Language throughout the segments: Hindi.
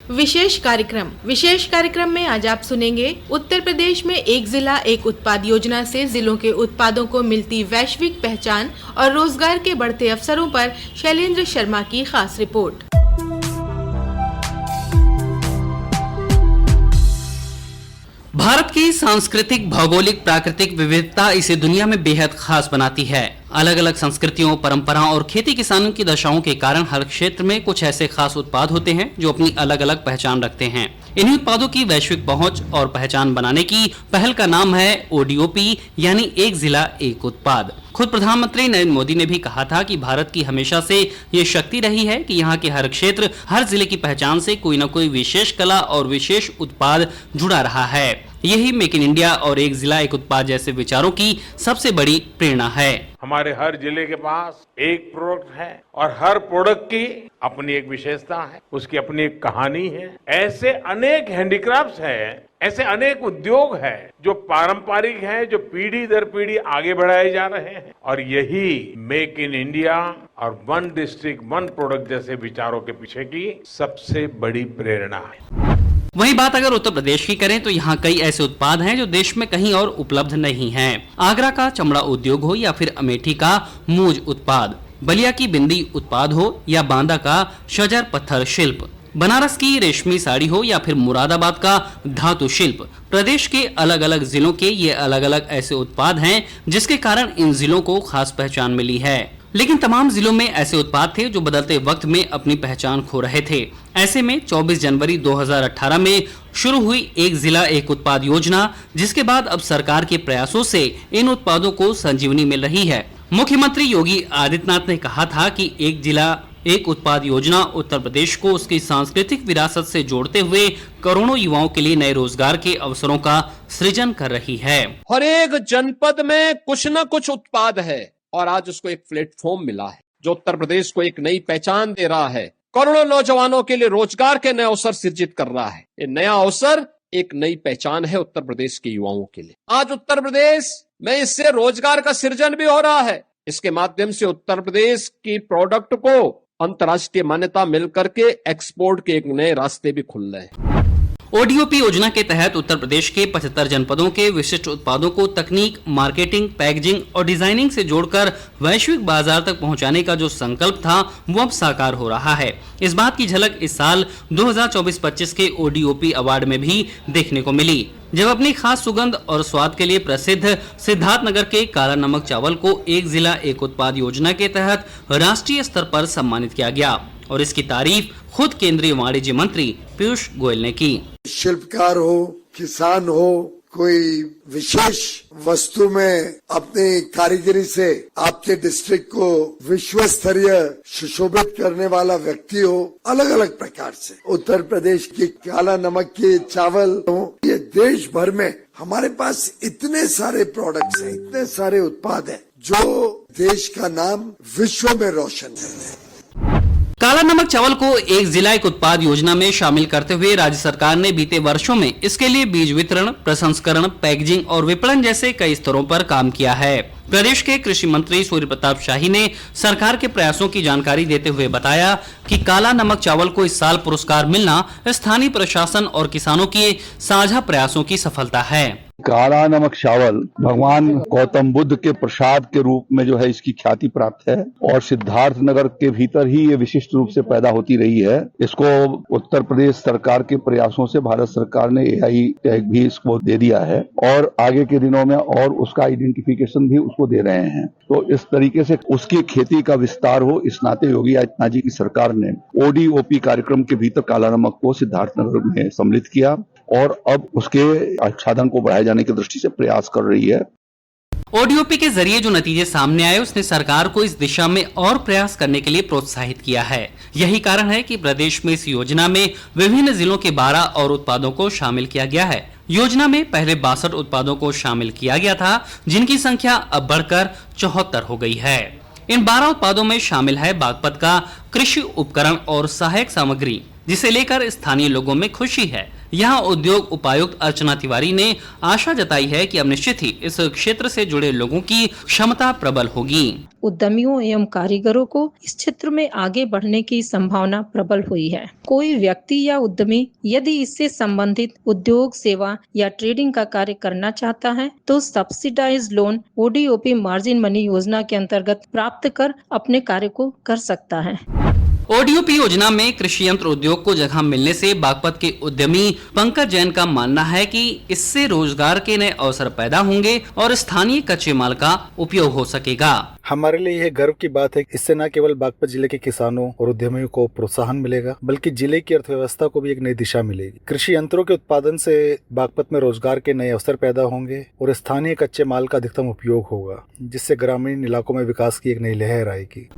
विशेष कार्यक्रम में आज आप सुनेंगे उत्तर प्रदेश में एक जिला एक उत्पाद योजना से जिलों के उत्पादों को मिलती वैश्विक पहचान और रोजगार के बढ़ते अवसरों पर शैलेंद्र शर्मा की खास रिपोर्ट। भारत की सांस्कृतिक, भौगोलिक, प्राकृतिक विविधता इसे दुनिया में बेहद खास बनाती है। अलग अलग संस्कृतियों, परंपराओं और खेती किसानों की दशाओं के कारण हर क्षेत्र में कुछ ऐसे खास उत्पाद होते हैं जो अपनी अलग अलग पहचान रखते हैं। इन्हीं उत्पादों की वैश्विक पहुंच और पहचान बनाने की पहल का नाम है ओडीओपी, यानी एक जिला एक उत्पाद। खुद प्रधानमंत्री नरेंद्र मोदी ने भी कहा था कि भारत की हमेशा से ये शक्ति रही है कि यहाँ के हर क्षेत्र, हर जिले की पहचान से कोई न कोई विशेष कला और विशेष उत्पाद जुड़ा रहा है। यही मेक इन इंडिया और एक जिला एक उत्पाद जैसे विचारों की सबसे बड़ी प्रेरणा है। हमारे हर जिले के पास एक प्रोडक्ट है और हर प्रोडक्ट की अपनी एक विशेषता है, उसकी अपनी एक कहानी है। ऐसे अनेक हैंडीक्राफ्ट्स हैं, ऐसे अनेक उद्योग हैं जो पारंपरिक हैं, जो पीढ़ी दर पीढ़ी आगे बढ़ाए जा रहे हैं। और यही मेक इन इंडिया और वन डिस्ट्रिक्ट वन प्रोडक्ट जैसे विचारों के पीछे की सबसे बड़ी प्रेरणा है। वहीं बात अगर उत्तर प्रदेश की करें तो यहाँ कई ऐसे उत्पाद हैं जो देश में कहीं और उपलब्ध नहीं हैं। आगरा का चमड़ा उद्योग हो या फिर अमेठी का मूज उत्पाद, बलिया की बिंदी उत्पाद हो या बांदा का शजर पत्थर शिल्प, बनारस की रेशमी साड़ी हो या फिर मुरादाबाद का धातु शिल्प, प्रदेश के अलग अलग जिलों के ये अलग अलग ऐसे उत्पाद हैं जिसके कारण इन जिलों को खास पहचान मिली है। लेकिन तमाम जिलों में ऐसे उत्पाद थे जो बदलते वक्त में अपनी पहचान खो रहे थे। ऐसे में 24 जनवरी 2018 में शुरू हुई एक जिला एक उत्पाद योजना, जिसके बाद अब सरकार के प्रयासों से इन उत्पादों को संजीवनी मिल रही है। मुख्यमंत्री योगी आदित्यनाथ ने कहा था कि एक जिला एक उत्पाद योजना उत्तर प्रदेश को उसकी सांस्कृतिक विरासत से जोड़ते हुए करोड़ों युवाओं के लिए नए रोजगार के अवसरों का सृजन कर रही है। हर एक जनपद में कुछ न कुछ उत्पाद है और आज उसको एक प्लेटफॉर्म मिला है जो उत्तर प्रदेश को एक नई पहचान दे रहा है, करोड़ों नौजवानों के लिए रोजगार के नए अवसर सृजित कर रहा है। ये नया अवसर एक नई पहचान है उत्तर प्रदेश के युवाओं के लिए। आज उत्तर प्रदेश में इससे रोजगार का सृजन भी हो रहा है। इसके माध्यम से उत्तर प्रदेश की प्रोडक्ट को अंतर्राष्ट्रीय मान्यता मिलकर के एक्सपोर्ट के एक नए रास्ते भी खुल रहे हैं। ओडीओपी योजना के तहत उत्तर प्रदेश के 75 जनपदों के विशिष्ट उत्पादों को तकनीक, मार्केटिंग, पैकेजिंग और डिजाइनिंग से जोड़कर वैश्विक बाजार तक पहुंचाने का जो संकल्प था वो अब साकार हो रहा है। इस बात की झलक इस साल 2024-25 के ओडीओपी अवार्ड में भी देखने को मिली, जब अपनी खास सुगंध और स्वाद के लिए प्रसिद्ध सिद्धार्थनगर के काला नमक चावल को एक जिला एक उत्पाद योजना के तहत राष्ट्रीय स्तर पर सम्मानित किया गया। और इसकी तारीफ खुद केंद्रीय वाणिज्य मंत्री पीयूष गोयल ने की। शिल्पकार हो, किसान हो, कोई विशेष वस्तु में अपनी कारीगरी से आपके डिस्ट्रिक्ट को विश्व स्तरीय सुशोभित करने वाला व्यक्ति हो, अलग अलग प्रकार से उत्तर प्रदेश की काला नमक के चावल हो, ये देश भर में हमारे पास इतने सारे प्रोडक्ट्स हैं, इतने सारे उत्पाद हैं जो देश का नाम विश्व में रोशन कर रहे हैं। काला नमक चावल को एक जिला एक उत्पाद योजना में शामिल करते हुए राज्य सरकार ने बीते वर्षों में इसके लिए बीज वितरण, प्रसंस्करण, पैकेजिंग और विपणन जैसे कई स्तरों पर काम किया है। प्रदेश के कृषि मंत्री सूर्य प्रताप शाही ने सरकार के प्रयासों की जानकारी देते हुए बताया कि काला नमक चावल को इस साल पुरस्कार मिलना स्थानीय प्रशासन और किसानों के साझा प्रयासों की सफलता है। काला नमक चावल भगवान गौतम बुद्ध के प्रसाद के रूप में जो है इसकी ख्याति प्राप्त है और सिद्धार्थ नगर के भीतर ही ये विशिष्ट रूप से पैदा होती रही है। इसको उत्तर प्रदेश सरकार के प्रयासों से भारत सरकार ने एआई टैग भी इसको दे दिया है और आगे के दिनों में और उसका आइडेंटिफिकेशन भी उसको दे रहे हैं। तो इस तरीके से उसकी खेती का विस्तार हो, इस नाते योगी आदित्यनाथ जी की सरकार ने ओडीओपी कार्यक्रम के भीतर काला नमक को सिद्धार्थनगर में सम्मिलित किया और अब उसके आच्छादन को बढ़ाए जाने की दृष्टि से प्रयास कर रही है। ओडीओपी के जरिए जो नतीजे सामने आए उसने सरकार को इस दिशा में और प्रयास करने के लिए प्रोत्साहित किया है। यही कारण है कि प्रदेश में इस योजना में विभिन्न जिलों के 12 और उत्पादों को शामिल किया गया है। योजना में पहले 62 उत्पादों को शामिल किया गया था, जिनकी संख्या अब बढ़कर 74 हो गई है। इन 12 उत्पादों में शामिल है बागपत का कृषि उपकरण और सहायक सामग्री, जिसे लेकर स्थानीय लोगों में खुशी है। यहाँ उद्योग उपायुक्त अर्चना तिवारी ने आशा जताई है कि अब निश्चित ही इस क्षेत्र से जुड़े लोगों की क्षमता प्रबल होगी। उद्यमियों एवं कारीगरों को इस क्षेत्र में आगे बढ़ने की संभावना प्रबल हुई है। कोई व्यक्ति या उद्यमी यदि इससे संबंधित उद्योग, सेवा या ट्रेडिंग का कार्य करना चाहता है तो subsidised loan ODOP margin money योजना के अंतर्गत प्राप्त कर अपने कार्य को कर सकता है। ODOP योजना में कृषि यंत्र उद्योग को जगह मिलने से बागपत के उद्यमी पंकज जैन का मानना है कि इससे रोजगार के नए अवसर पैदा होंगे और स्थानीय कच्चे माल का उपयोग हो सकेगा। हमारे लिए यह गर्व की बात है। इससे न केवल बागपत जिले के किसानों और उद्यमियों को प्रोत्साहन मिलेगा, बल्कि जिले की अर्थव्यवस्था को भी एक नई दिशा मिलेगी। कृषि यंत्रों के उत्पादन से बागपत में रोजगार के नए अवसर पैदा होंगे और स्थानीय कच्चे माल का अधिकतम उपयोग होगा, जिससे ग्रामीण इलाकों में विकास की एक नई लहर आएगी।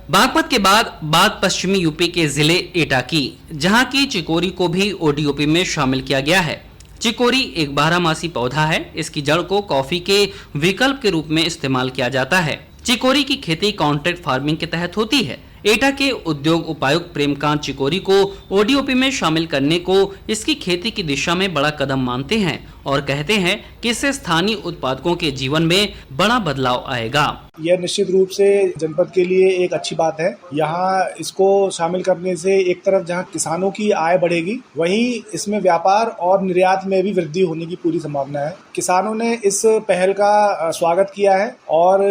बागपत के बाद बात पश्चिमी यूपी के जिले एटा की, जहां की चिकोरी को भी ODOP में शामिल किया गया है। चिकोरी एक 12मासी पौधा है। इसकी जड़ को कॉफी के विकल्प के रूप में इस्तेमाल किया जाता है। चिकोरी की खेती कॉन्ट्रैक्ट फार्मिंग के तहत होती है। एटा के उद्योग उपायुक्त प्रेमकांत चिकोरी को ODOP में शामिल करने को इसकी खेती की दिशा में बड़ा कदम मानते हैं और कहते हैं कि इससे स्थानीय उत्पादकों के जीवन में बड़ा बदलाव आएगा। यह निश्चित रूप से जनपद के लिए एक अच्छी बात है। यहाँ इसको शामिल करने से एक तरफ जहाँ किसानों की आय बढ़ेगी, वहीं इसमें व्यापार और निर्यात में भी वृद्धि होने की पूरी संभावना है। किसानों ने इस पहल का स्वागत किया है और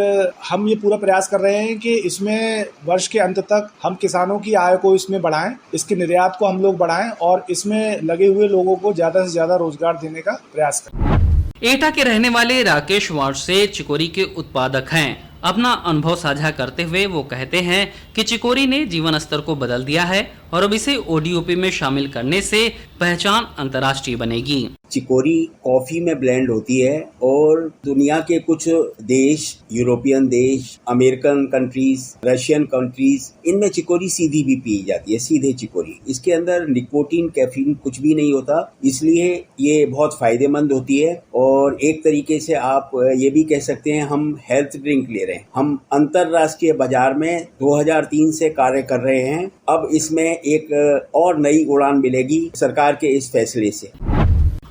हम ये पूरा प्रयास कर रहे हैं कि इसमें वर्ष के अंत तक हम किसानों की आय को इसमें बढ़ाएं, इसके निर्यात को हम लोग बढ़ाएं और इसमें लगे हुए लोगों को ज्यादा से ज्यादा रोजगार देने का प्रयास करें। एटा के रहने वाले राकेश वार्ड से चिकोरी के उत्पादक हैं। अपना अनुभव साझा करते हुए वो कहते हैं कि चिकोरी ने जीवन स्तर को बदल दिया है और अब इसे ODOP में शामिल करने से पहचान अंतर्राष्ट्रीय बनेगी। चिकोरी कॉफी में ब्लेंड होती है और दुनिया के कुछ देश, यूरोपियन देश, अमेरिकन कंट्रीज, रशियन कंट्रीज, इनमें चिकोरी सीधी भी पी जाती है, सीधे चिकोरी। इसके अंदर निकोटीन, कैफीन कुछ भी नहीं होता, इसलिए ये बहुत फायदेमंद होती है। और एक तरीके से आप ये भी कह सकते हैं हम हेल्थ ड्रिंक ले रहे हैं। हम अंतरराष्ट्रीय बाजार में 2003 से कार्य कर रहे हैं। अब इसमें एक और नई उड़ान मिलेगी सरकार के इस फैसले से।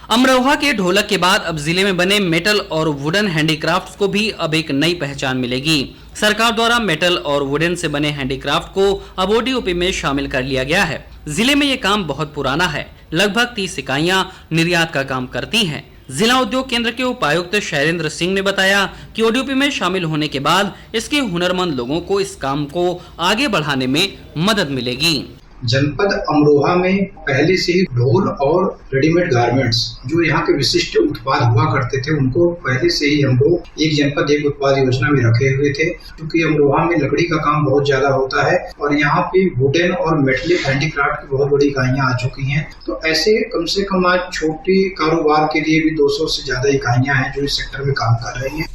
अमरोहा के ढोलक के बाद अब जिले में बने मेटल और वुडन हैंडीक्राफ्ट्स को भी अब एक नई पहचान मिलेगी। सरकार द्वारा मेटल और वुडन से बने हैंडीक्राफ्ट को अब ODOP में शामिल कर लिया गया है। जिले में ये काम बहुत पुराना है। लगभग 30 इकाइयां निर्यात का काम करती हैं। जिला उद्योग केंद्र के उपायुक्त शैलेंद्र सिंह ने बताया कि ODOP में शामिल होने के बाद इसके हुनरमंद लोगों को इस काम को आगे बढ़ाने में मदद मिलेगी। जनपद अमरोहा में पहले से ही ढोल और रेडीमेड गारमेंट्स जो यहाँ के विशिष्ट उत्पाद हुआ करते थे, उनको पहले से ही हम लोग एक जनपद एक उत्पाद योजना में रखे हुए थे। क्योंकि अमरोहा में लकड़ी का काम बहुत ज्यादा होता है और यहाँ पे वुडन और मेटलिक हैंडीक्राफ्ट की बहुत बड़ी इकाइयाँ आ चुकी हैं। तो ऐसे कम से कम आज छोटे कारोबार के लिए भी 200 से ज्यादा इकाइयाँ हैं जो इस सेक्टर में काम कर रही हैं।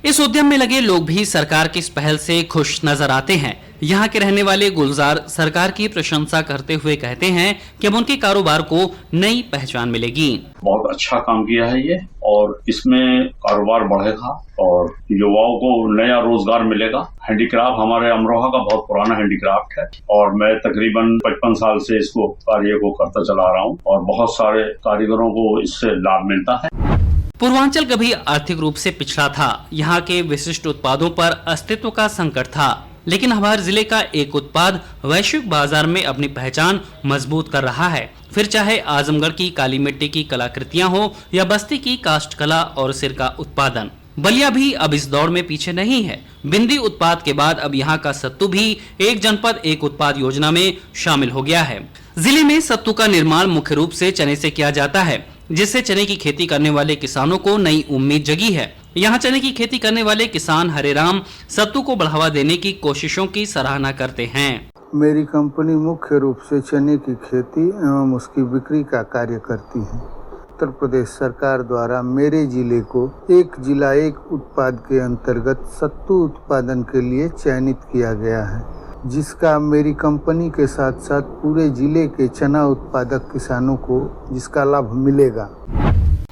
इस उद्यम में लगे लोग भी सरकार की इस पहल से खुश नजर आते हैं। यहाँ के रहने वाले गुलजार सरकार की प्रशंसा करते हुए कहते हैं कि अब उनके कारोबार को नई पहचान मिलेगी। बहुत अच्छा काम किया है ये और इसमें कारोबार बढ़ेगा और युवाओं को नया रोजगार मिलेगा। हैंडीक्राफ्ट हमारे अमरोहा का बहुत पुराना हैंडीक्राफ्ट है और मैं तकरीबन 55 साल से इसको कार्य को करता चला रहा हूँ और बहुत सारे कारीगरों को इससे लाभ मिलता है। पूर्वांचल कभी आर्थिक रूप से पिछड़ा था। यहाँ के विशिष्ट उत्पादों पर अस्तित्व का संकट था, लेकिन हमारे जिले का एक उत्पाद वैश्विक बाजार में अपनी पहचान मजबूत कर रहा है। फिर चाहे आजमगढ़ की काली मिट्टी की कलाकृतियां हो या बस्ती की काष्ठ कला और सिर का उत्पादन, बलिया भी अब इस दौड़ में पीछे नहीं है। बिंदी उत्पाद के बाद अब यहाँ का सत्तू भी एक जनपद एक उत्पाद योजना में शामिल हो गया है। जिले में सत्तू का निर्माण मुख्य रूप से चने से किया जाता है, जिससे चने की खेती करने वाले किसानों को नई उम्मीद जगी है। यहाँ चने की खेती करने वाले किसान हरेराम सत्तू को बढ़ावा देने की कोशिशों की सराहना करते हैं। मेरी कंपनी मुख्य रूप से चने की खेती एवं उसकी बिक्री का कार्य करती है। उत्तर प्रदेश सरकार द्वारा मेरे जिले को एक जिला एक उत्पाद के अंतर्गत सत्तू उत्पादन के लिए चयनित किया गया है, जिसका मेरी कंपनी के साथ साथ पूरे जिले के चना उत्पादक किसानों को जिसका लाभ मिलेगा।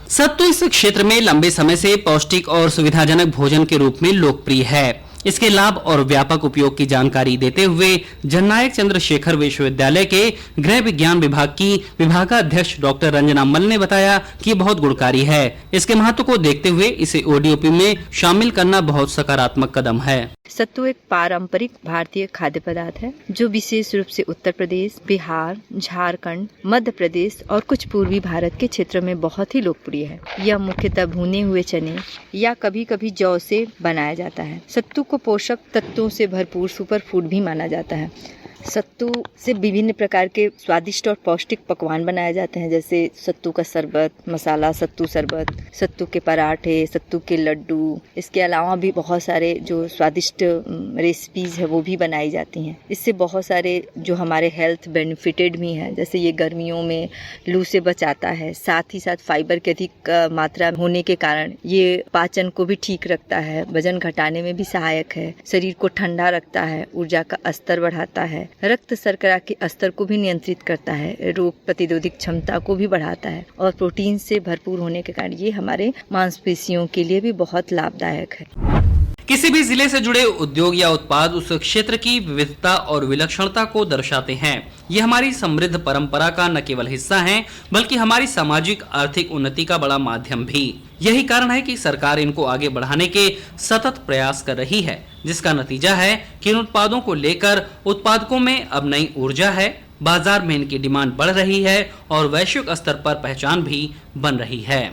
सत्तू इस क्षेत्र में लंबे समय से पौष्टिक और सुविधाजनक भोजन के रूप में लोकप्रिय है। इसके लाभ और व्यापक उपयोग की जानकारी देते हुए जननायक चंद्रशेखर विश्वविद्यालय के गृह विज्ञान विभाग की विभागाध्यक्ष डॉक्टर रंजना मल ने बताया कि ये बहुत गुणकारी है। इसके महत्व को देखते हुए इसे ओडीओपी में शामिल करना बहुत सकारात्मक कदम है। सत्तू एक पारंपरिक भारतीय खाद्य पदार्थ है जो विशेष रूप से उत्तर प्रदेश, बिहार, झारखंड, मध्य प्रदेश और कुछ पूर्वी भारत के क्षेत्रों में बहुत ही लोकप्रिय है। यह मुख्यतः भुने हुए चने या कभी कभी जौ से बनाया जाता है। सत्तू को पोषक तत्वों से भरपूर सुपर फूड भी माना जाता है। सत्तू से विभिन्न प्रकार के स्वादिष्ट और पौष्टिक पकवान बनाए जाते हैं, जैसे सत्तू का शरबत, मसाला सत्तू शरबत, सत्तू के पराठे, सत्तू के लड्डू। इसके अलावा भी बहुत सारे जो स्वादिष्ट रेसिपीज है वो भी बनाई जाती हैं। इससे बहुत सारे जो हमारे हेल्थ बेनिफिटेड भी हैं, जैसे ये गर्मियों में लू से बचाता है, साथ ही साथ फाइबर की अधिक मात्रा होने के कारण ये पाचन को भी ठीक रखता है, वजन घटाने में भी सहायक है, शरीर को ठंडा रखता है, ऊर्जा का स्तर बढ़ाता है, रक्त शर्करा के स्तर को भी नियंत्रित करता है, रोग प्रतिरोधक क्षमता को भी बढ़ाता है और प्रोटीन से भरपूर होने के कारण ये हमारे मांसपेशियों के लिए भी बहुत लाभदायक है। किसी भी जिले से जुड़े उद्योग या उत्पाद उस क्षेत्र की विविधता और विलक्षणता को दर्शाते हैं। ये हमारी समृद्ध परंपरा का न केवल हिस्सा हैं, बल्कि हमारी सामाजिक आर्थिक उन्नति का बड़ा माध्यम भी। यही कारण है कि सरकार इनको आगे बढ़ाने के सतत प्रयास कर रही है, जिसका नतीजा है कि इन उत्पादों को लेकर उत्पादकों में अब नई ऊर्जा है, बाजार में इनकी डिमांड बढ़ रही है और वैश्विक स्तर पर पहचान भी बन रही है।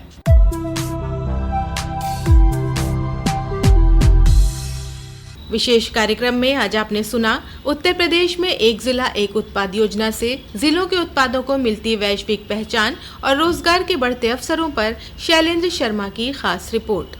विशेष कार्यक्रम में आज आपने सुना उत्तर प्रदेश में एक जिला एक उत्पाद योजना से जिलों के उत्पादों को मिलती वैश्विक पहचान और रोजगार के बढ़ते अवसरों पर शैलेंद्र शर्मा की खास रिपोर्ट।